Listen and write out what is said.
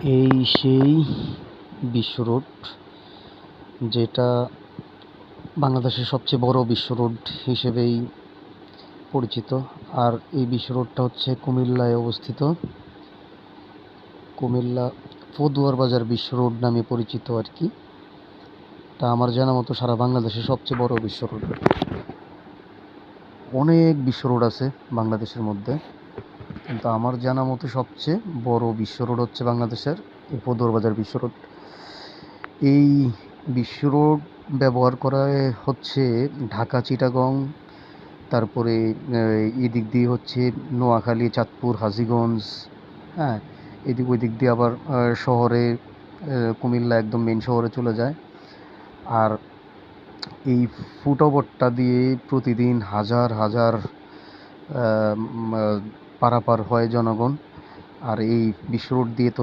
এই সেই বিশ্ব রোড, যেটা বাংলাদেশের সবচেয়ে বড় বিশ্ব রোড হিসেবেই পরিচিত। আর এই বিশ্ব রোডটা হচ্ছে কুমিল্লায় অবস্থিত। কুমিল্লা পদুয়ার বাজার বিশ্ব রোড নামে পরিচিত আর কি। তা আমার জানা মতো সারা বাংলাদেশের সবচেয়ে বড় বিশ্ব রোড। অনেক বিশ্ব রোড আছে বাংলাদেশের মধ্যে, কিন্তু আমার জানা মতো সবচেয়ে বড় বিশ্ব রোড হচ্ছে বাংলাদেশের এই পদুয়ার বাজার বিশ্ব রোড। এই বিশ্ব রোড ব্যবহার করা হচ্ছে ঢাকা চিটাগং, তারপরে এদিক দিয়ে হচ্ছে নোয়াখালী, চাঁদপুর, হাজীগঞ্জ, হ্যাঁ, এদিক ওইদিক দিয়ে আবার শহরে কুমিল্লা একদম মেন শহরে চলে যায়। আর এই ফুটওভারটা দিয়ে প্রতিদিন হাজার হাজার পারাপার হয় জনগণ। আর এই বিশ্ব রোড দিয়ে তো